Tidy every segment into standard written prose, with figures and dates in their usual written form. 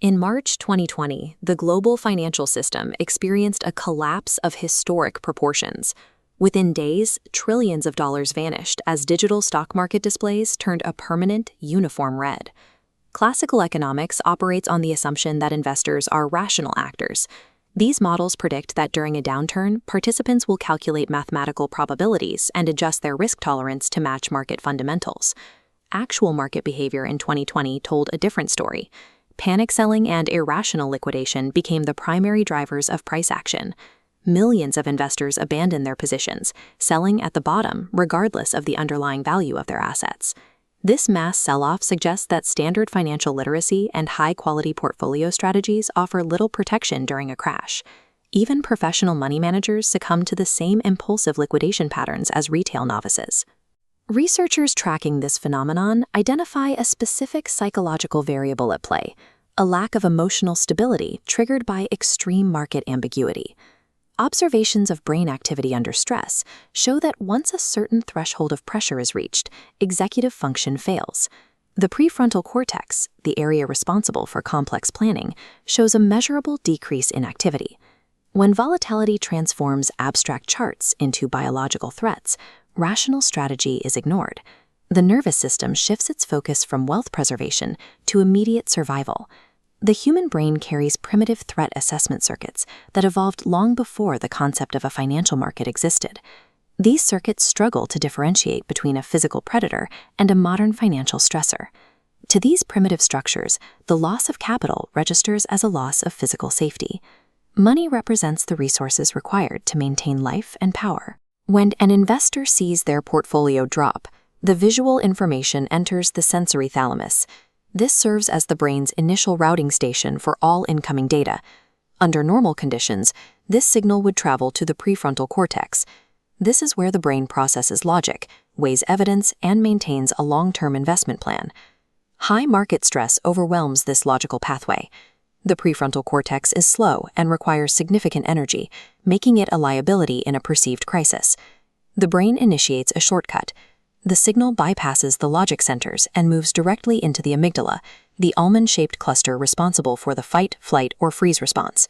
In March 2020, the global financial system experienced a collapse of historic proportions. Within days, trillions of dollars vanished as digital stock market displays turned a permanent, uniform red. Classical economics operates on the assumption that investors are rational actors. These models predict that during a downturn, participants will calculate mathematical probabilities and adjust their risk tolerance to match market fundamentals. Actual market behavior in 2020 told a different story. Panic selling and irrational liquidation became the primary drivers of price action. Millions of investors abandoned their positions, selling at the bottom regardless of the underlying value of their assets. This mass sell-off suggests that standard financial literacy and high-quality portfolio strategies offer little protection during a crash. Even professional money managers succumb to the same impulsive liquidation patterns as retail novices. Researchers tracking this phenomenon identify a specific psychological variable at play, a lack of emotional stability triggered by extreme market ambiguity. Observations of brain activity under stress show that once a certain threshold of pressure is reached, executive function fails. The prefrontal cortex, the area responsible for complex planning, shows a measurable decrease in activity. When volatility transforms abstract charts into biological threats, rational strategy is ignored. The nervous system shifts its focus from wealth preservation to immediate survival. The human brain carries primitive threat assessment circuits that evolved long before the concept of a financial market existed. These circuits struggle to differentiate between a physical predator and a modern financial stressor. To these primitive structures, the loss of capital registers as a loss of physical safety. Money represents the resources required to maintain life and power. When an investor sees their portfolio drop, the visual information enters the sensory thalamus. This serves as the brain's initial routing station for all incoming data. Under normal conditions, this signal would travel to the prefrontal cortex. This is where the brain processes logic, weighs evidence, and maintains a long-term investment plan. High market stress overwhelms this logical pathway. The prefrontal cortex is slow and requires significant energy, making it a liability in a perceived crisis. The brain initiates a shortcut. The signal bypasses the logic centers and moves directly into the amygdala, the almond-shaped cluster responsible for the fight, flight, or freeze response.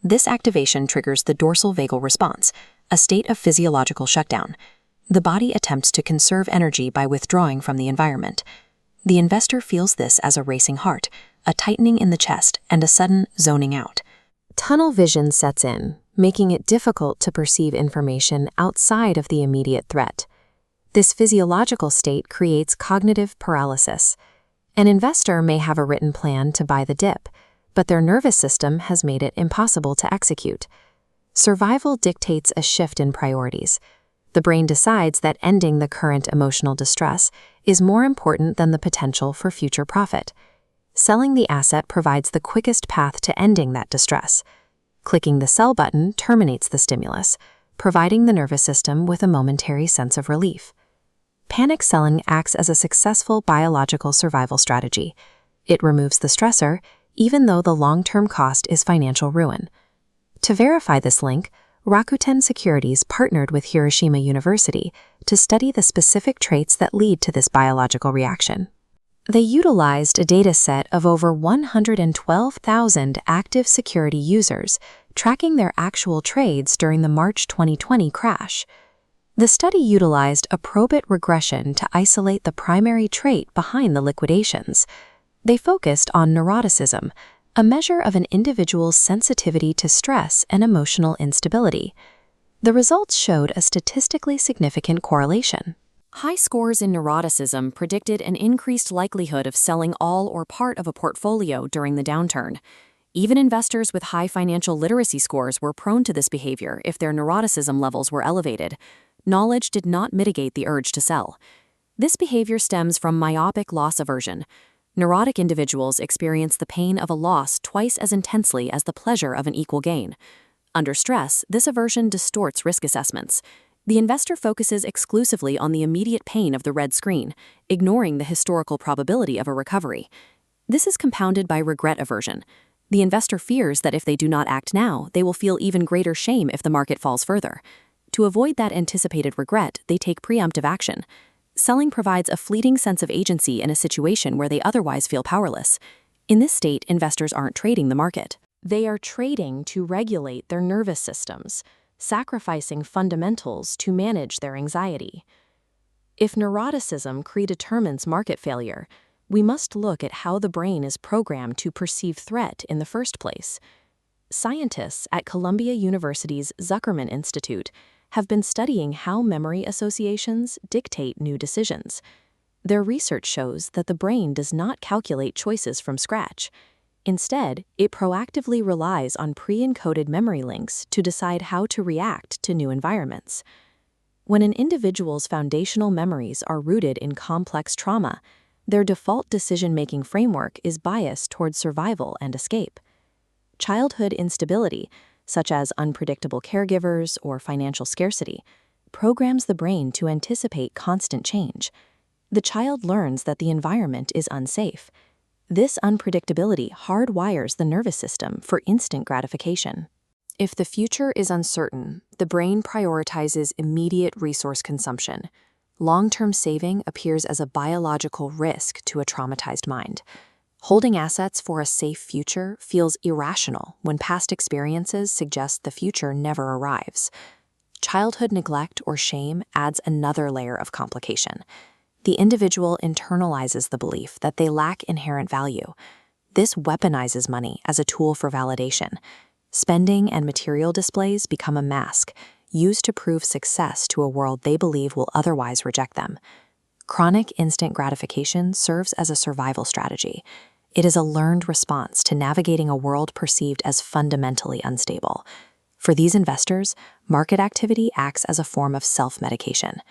This activation triggers the dorsal vagal response, a state of physiological shutdown. The body attempts to conserve energy by withdrawing from the environment. The investor feels this as a racing heart, a tightening in the chest, and a sudden zoning out. Tunnel vision sets in, making it difficult to perceive information outside of the immediate threat. This physiological state creates cognitive paralysis. An investor may have a written plan to buy the dip, but their nervous system has made it impossible to execute. Survival dictates a shift in priorities. The brain decides that ending the current emotional distress is more important than the potential for future profit. Selling the asset provides the quickest path to ending that distress. Clicking the sell button terminates the stimulus, providing the nervous system with a momentary sense of relief. Panic selling acts as a successful biological survival strategy. It removes the stressor, even though the long-term cost is financial ruin. To verify this link, Rakuten Securities partnered with Hiroshima University to study the specific traits that lead to this biological reaction. They utilized a data set of over 112,000 active security users, tracking their actual trades during the March 2020 crash. The study utilized a probit regression to isolate the primary trait behind the liquidations. They focused on neuroticism, a measure of an individual's sensitivity to stress and emotional instability. The results showed a statistically significant correlation. High scores in neuroticism predicted an increased likelihood of selling all or part of a portfolio during the downturn. Even investors with high financial literacy scores were prone to this behavior if their neuroticism levels were elevated. Knowledge did not mitigate the urge to sell. This behavior stems from myopic loss aversion. Neurotic individuals experience the pain of a loss twice as intensely as the pleasure of an equal gain. Under stress, this aversion distorts risk assessments. The investor focuses exclusively on the immediate pain of the red screen, ignoring the historical probability of a recovery. This is compounded by regret aversion. The investor fears that if they do not act now, they will feel even greater shame if the market falls further. To avoid that anticipated regret, they take preemptive action. Selling provides a fleeting sense of agency in a situation where they otherwise feel powerless. In this state, investors aren't trading the market. They are trading to regulate their nervous systems, sacrificing fundamentals to manage their anxiety. If neuroticism predetermines market failure, we must look at how the brain is programmed to perceive threat in the first place. Scientists at Columbia University's Zuckerman Institute have been studying how memory associations dictate new decisions. Their research shows that the brain does not calculate choices from scratch. Instead, it proactively relies on pre-encoded memory links to decide how to react to new environments. When an individual's foundational memories are rooted in complex trauma, their default decision-making framework is biased toward survival and escape. Childhood instability, such as unpredictable caregivers or financial scarcity, programs the brain to anticipate constant change. The child learns that the environment is unsafe. This unpredictability hardwires the nervous system for instant gratification. If the future is uncertain, the brain prioritizes immediate resource consumption. Long-term saving appears as a biological risk to a traumatized mind. Holding assets for a safe future feels irrational when past experiences suggest the future never arrives. Childhood neglect or shame adds another layer of complication. The individual internalizes the belief that they lack inherent value. This weaponizes money as a tool for validation. Spending and material displays become a mask, used to prove success to a world they believe will otherwise reject them. Chronic instant gratification serves as a survival strategy. It is a learned response to navigating a world perceived as fundamentally unstable. For these investors, market activity acts as a form of self-medication.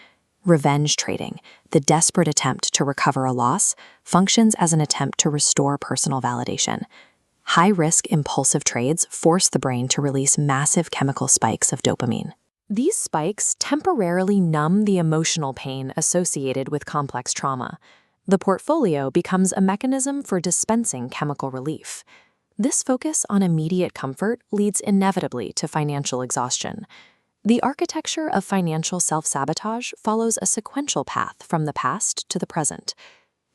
Revenge trading, the desperate attempt to recover a loss, functions as an attempt to restore personal validation. High-risk impulsive trades force the brain to release massive chemical spikes of dopamine. These spikes temporarily numb the emotional pain associated with complex trauma. The portfolio becomes a mechanism for dispensing chemical relief. This focus on immediate comfort leads inevitably to financial exhaustion. The architecture of financial self-sabotage follows a sequential path from the past to the present.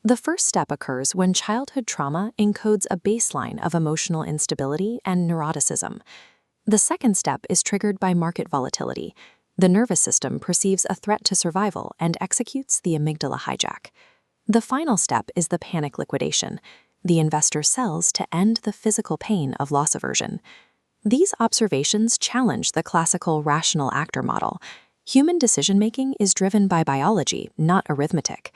The first step occurs when childhood trauma encodes a baseline of emotional instability and neuroticism. The second step is triggered by market volatility. The nervous system perceives a threat to survival and executes the amygdala hijack. The final step is the panic liquidation. The investor sells to end the physical pain of loss aversion. These observations challenge the classical rational actor model. Human decision-making is driven by biology, not arithmetic.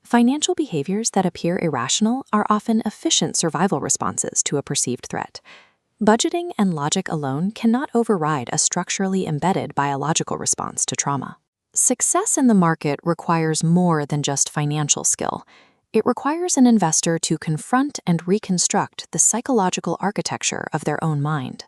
Financial behaviors that appear irrational are often efficient survival responses to a perceived threat. Budgeting and logic alone cannot override a structurally embedded biological response to trauma. Success in the market requires more than just financial skill. It requires an investor to confront and reconstruct the psychological architecture of their own mind.